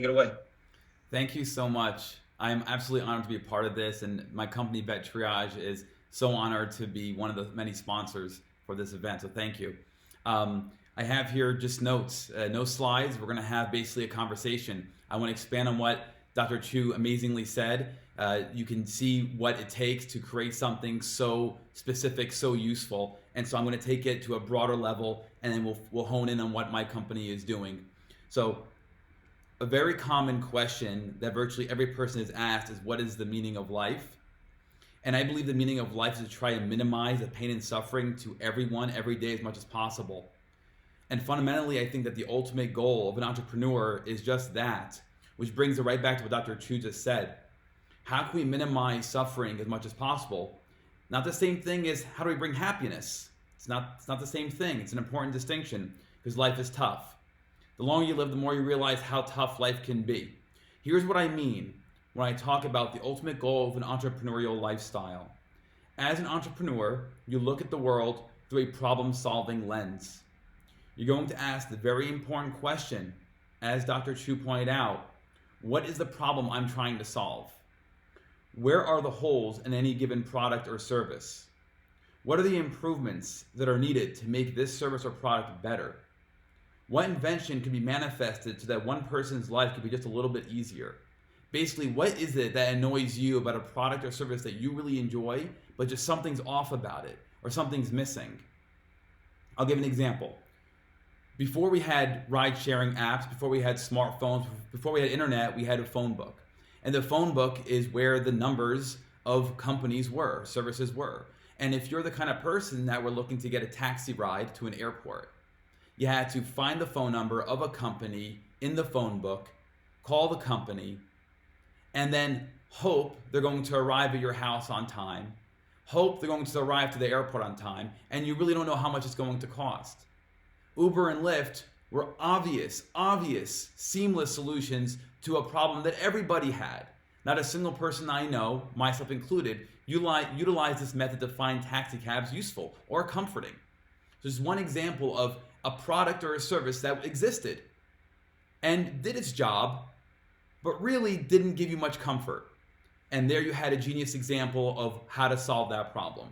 it away. Thank you so much. I'm absolutely honored to be a part of this, and my company VetTriage is so honored to be one of the many sponsors for this event. So thank you. I have here just notes, no slides. We're going to have basically a conversation. I want to expand on what Dr. Chu amazingly said. You can see what it takes to create something so specific, so useful, and so I'm going to take it to a broader level, and then we'll hone in on what my company is doing. So, a very common question that virtually every person is asked is, what is the meaning of life? And I believe the meaning of life is to try and minimize the pain and suffering to everyone every day as much as possible. And fundamentally, I think that the ultimate goal of an entrepreneur is just that, which brings it right back to what Dr. Chu just said. How can we minimize suffering as much as possible? Not the same thing as how do we bring happiness? It's not the same thing. It's an important distinction because life is tough. The longer you live, the more you realize how tough life can be. Here's what I mean when I talk about the ultimate goal of an entrepreneurial lifestyle. As an entrepreneur, you look at the world through a problem-solving lens. You're going to ask the very important question, as Dr. Chu pointed out, what is the problem I'm trying to solve? Where are the holes in any given product or service? What are the improvements that are needed to make this service or product better? What invention can be manifested so that one person's life could be just a little bit easier? Basically, what is it that annoys you about a product or service that you really enjoy, but just something's off about it or something's missing? I'll give an example. Before we had ride-sharing apps, before we had smartphones, before we had internet, we had a phone book. And the phone book is where the numbers of companies were, services were. And if you're the kind of person that were looking to get a taxi ride to an airport, you had to find the phone number of a company in the phone book, call the company, and then hope they're going to arrive at your house on time, hope they're going to arrive to the airport on time, and you really don't know how much it's going to cost. Uber and Lyft were obvious, seamless solutions to a problem that everybody had. Not a single person I know, myself included, utilized this method to find taxi cabs useful or comforting. So this is one example of a product or a service that existed and did its job, but really didn't give you much comfort. And there you had a genius example of how to solve that problem.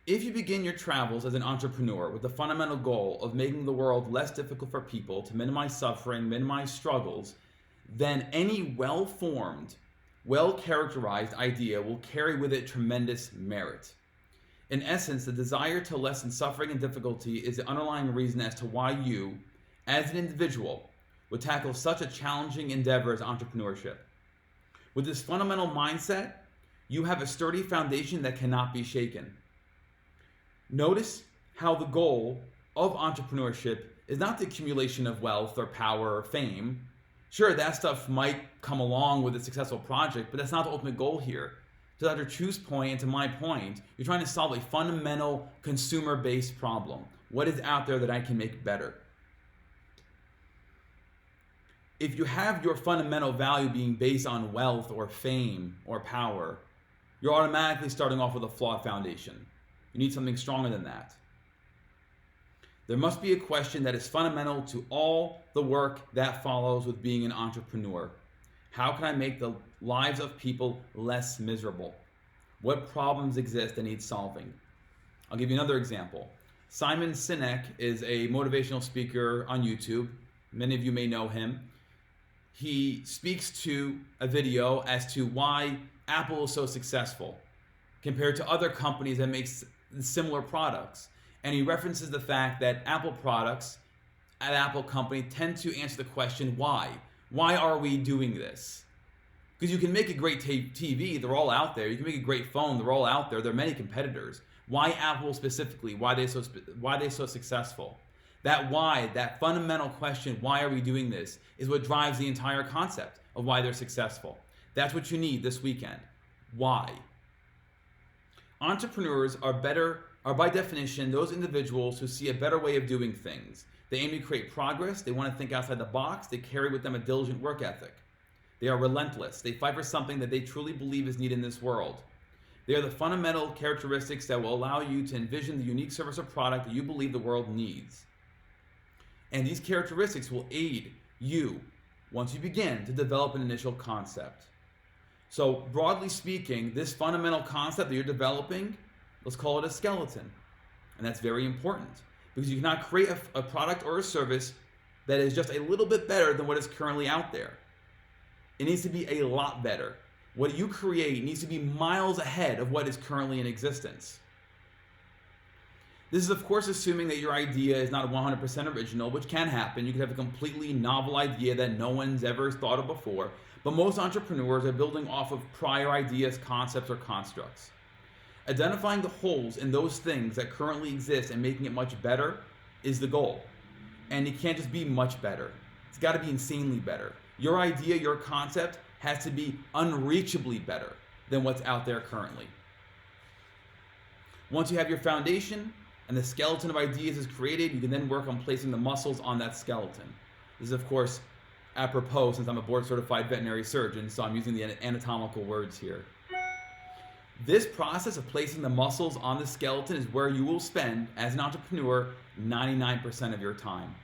If you begin your travels as an entrepreneur with the fundamental goal of making the world less difficult for people, to minimize suffering, minimize struggles, then any well-formed, well-characterized idea will carry with it tremendous merit. In essence, the desire to lessen suffering and difficulty is the underlying reason as to why you, as an individual, would tackle such a challenging endeavor as entrepreneurship. With this fundamental mindset, you have a sturdy foundation that cannot be shaken. Notice how the goal of entrepreneurship is not the accumulation of wealth or power or fame. Sure, that stuff might come along with a successful project, but that's not the ultimate goal here. To Dr. Chu's point and to my point, you're trying to solve a fundamental consumer-based problem. What is out there that I can make better? If you have your fundamental value being based on wealth or fame or power, you're automatically starting off with a flawed foundation. You need something stronger than that. There must be a question that is fundamental to all the work that follows with being an entrepreneur. How can I make the lives of people less miserable? What problems exist that need solving? I'll give you another example. Simon Sinek is a motivational speaker on YouTube. Many of you may know him. He speaks to a video as to why Apple is so successful compared to other companies that make similar products. And he references the fact that Apple products at Apple company tend to answer the question, why? Why are we doing this? Because you can make a great TV, they're all out there. You can make a great phone, they're all out there. There are many competitors. Why Apple specifically? Why are they so successful? That why, that fundamental question, why are we doing this, is what drives the entire concept of why they're successful. That's what you need this weekend. Why? Entrepreneurs are by definition those individuals who see a better way of doing things. They aim to create progress, they want to think outside the box, they carry with them a diligent work ethic. They are relentless, they fight for something that they truly believe is needed in this world. They are the fundamental characteristics that will allow you to envision the unique service or product that you believe the world needs. And these characteristics will aid you once you begin to develop an initial concept. So broadly speaking, this fundamental concept that you're developing, let's call it a skeleton. And that's very important because you cannot create a product or a service that is just a little bit better than what is currently out there. It needs to be a lot better. What you create needs to be miles ahead of what is currently in existence. This is of course assuming that your idea is not 100% original, which can happen. You could have a completely novel idea that no one's ever thought of before, but most entrepreneurs are building off of prior ideas, concepts, or constructs. Identifying the holes in those things that currently exist and making it much better is the goal. And it can't just be much better. It's got to be insanely better. Your idea, your concept has to be unreachably better than what's out there currently. Once you have your foundation and the skeleton of ideas is created, you can then work on placing the muscles on that skeleton. This is of course apropos since I'm a board certified veterinary surgeon, so I'm using the anatomical words here. This process of placing the muscles on the skeleton is where you will spend, as an entrepreneur, 99% of your time.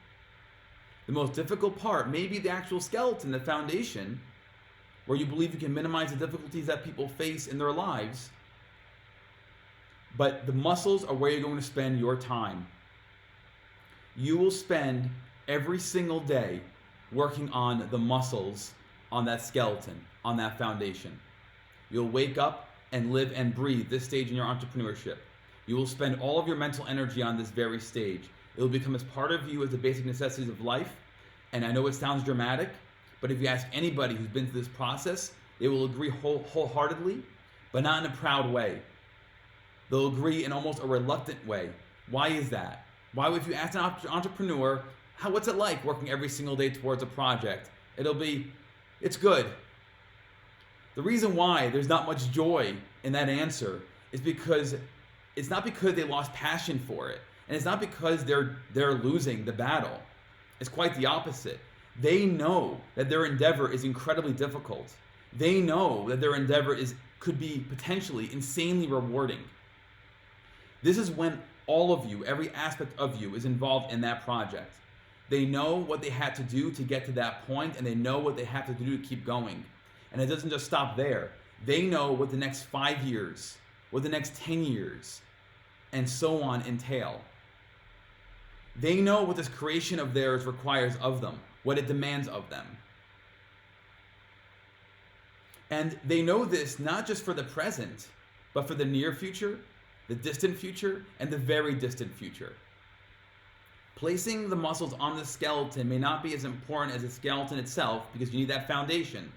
The most difficult part may be the actual skeleton, the foundation, where you believe you can minimize the difficulties that people face in their lives. But the muscles are where you're going to spend your time. You will spend every single day working on the muscles on that skeleton, on that foundation. You'll wake up and live and breathe this stage in your entrepreneurship. You will spend all of your mental energy on this very stage. It will become as part of you as the basic necessities of life. And I know it sounds dramatic, but if you ask anybody who's been through this process, they will agree wholeheartedly, but not in a proud way. They'll agree in almost a reluctant way. Why is that? Why would you ask an entrepreneur, what's it like working every single day towards a project? It'll be, it's good. The reason why there's not much joy in that answer is because it's not because they lost passion for it. And it's not because they're losing the battle. It's quite the opposite. They know that their endeavor is incredibly difficult. They know that their endeavor could be potentially insanely rewarding. This is when all of you, every aspect of you, is involved in that project. They know what they had to do to get to that point, and they know what they have to do to keep going. And it doesn't just stop there. They know what the next 5 years, what the next 10 years, and so on entail. They know what this creation of theirs requires of them, what it demands of them. And they know this not just for the present, but for the near future, the distant future, and the very distant future. Placing the muscles on the skeleton may not be as important as the skeleton itself because you need that foundation.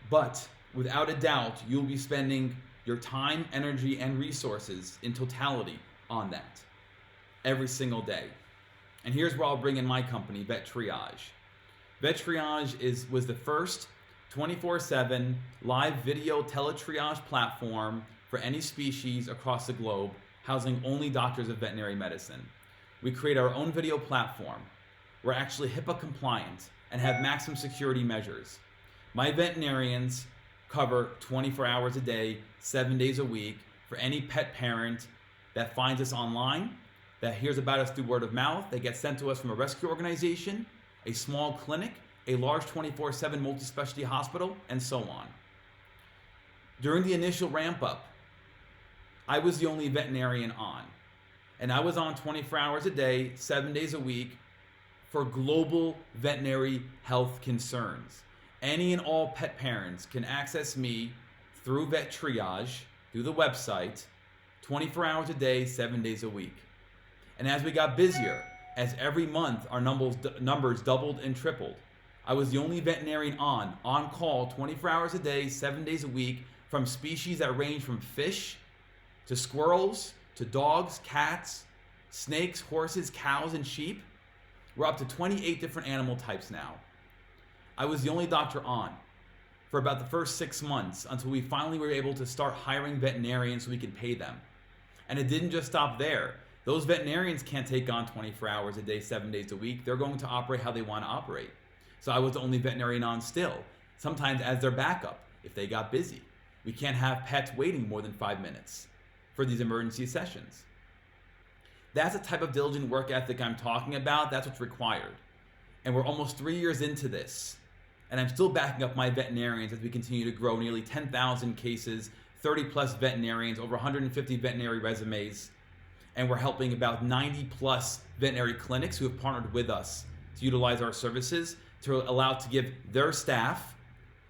But without a doubt, you'll be spending your time, energy, and resources in totality on that every single day. And here's where I'll bring in my company, VetTriage. VetTriage was the first 24/7 live video teletriage platform for any species across the globe, housing only doctors of veterinary medicine. We create our own video platform. We're actually HIPAA compliant and have maximum security measures. My veterinarians cover 24 hours a day, 7 days a week for any pet parent that finds us online, that hears about us through word of mouth. They get sent to us from a rescue organization, a small clinic, a large 24/7 multi-specialty hospital, and so on. During the initial ramp up, I was the only veterinarian on. And I was on 24 hours a day, 7 days a week for global veterinary health concerns. Any and all pet parents can access me through VetTriage, through the website, 24 hours a day, 7 days a week. And as we got busier, as every month our numbers doubled and tripled, I was the only veterinarian on call 24 hours a day, 7 days a week, from species that range from fish to squirrels to dogs, cats, snakes, horses, cows, and sheep. We're up to 28 different animal types now. I was the only doctor on for about the first 6 months until we finally were able to start hiring veterinarians so we could pay them. And it didn't just stop there. Those veterinarians can't take on 24 hours a day, 7 days a week. They're going to operate how they want to operate. So I was the only veterinarian on still, sometimes as their backup if they got busy. We can't have pets waiting more than 5 minutes for these emergency sessions. That's the type of diligent work ethic I'm talking about. That's what's required. And we're almost 3 years into this. And I'm still backing up my veterinarians as we continue to grow nearly 10,000 cases, 30 plus veterinarians, over 150 veterinary resumes. And we're helping about 90 plus veterinary clinics who have partnered with us to utilize our services to allow to give their staff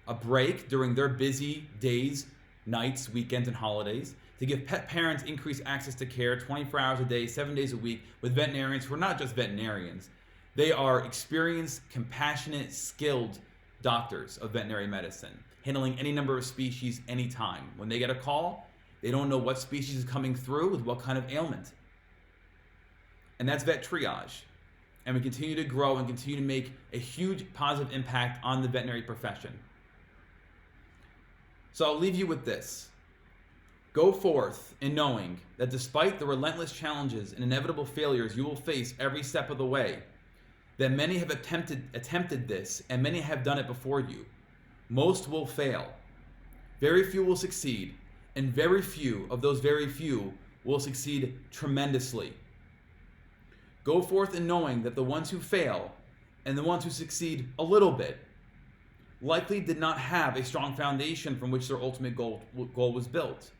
a break during their busy days, nights, weekends, and holidays, to give pet parents increased access to care 24 hours a day, 7 days a week with veterinarians who are not just veterinarians. They are experienced, compassionate, skilled doctors of veterinary medicine, handling any number of species anytime. When they get a call, they don't know what species is coming through with what kind of ailment. And that's VetTriage. And we continue to grow and continue to make a huge positive impact on the veterinary profession. So I'll leave you with this. Go forth in knowing that despite the relentless challenges and inevitable failures you will face every step of the way, that many have attempted this and many have done it before you. Most will fail. Very few will succeed, and very few of those very few will succeed tremendously. Go forth in knowing that the ones who fail and the ones who succeed a little bit likely did not have a strong foundation from which their ultimate goal was built.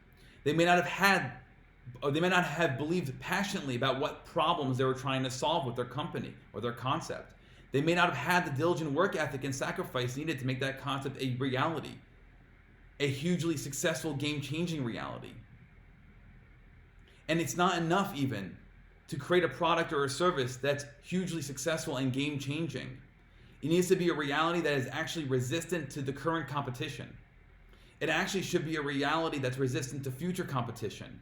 They may not have believed passionately about what problems they were trying to solve with their company or their concept. They may not have had the diligent work ethic and sacrifice needed to make that concept a reality, a hugely successful, game-changing reality. And it's not enough even to create a product or a service that's hugely successful and game-changing. It needs to be a reality that is actually resistant to the current competition. It actually should be a reality that's resistant to future competition.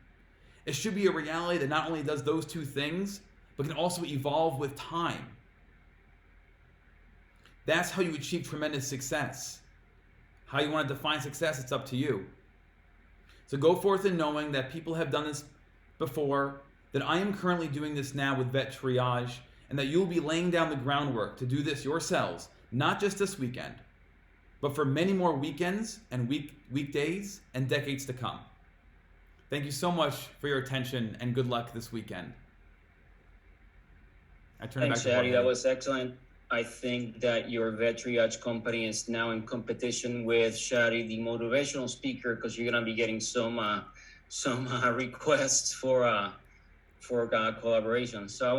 It should be a reality that not only does those two things, but can also evolve with time. That's how you achieve tremendous success. How you want to define success, it's up to you. So go forth in knowing that people have done this before, that I am currently doing this now with VetTriage, and that you'll be laying down the groundwork to do this yourselves, not just this weekend, but for many more weekends and weekdays and decades to come. Thank you so much for your attention, and good luck this weekend. I turn it back to Thanks, Shadi. Jorge. That was excellent. I think that your VetTriage company is now in competition with Shadi, the motivational speaker, because you're gonna be getting some requests for collaboration. So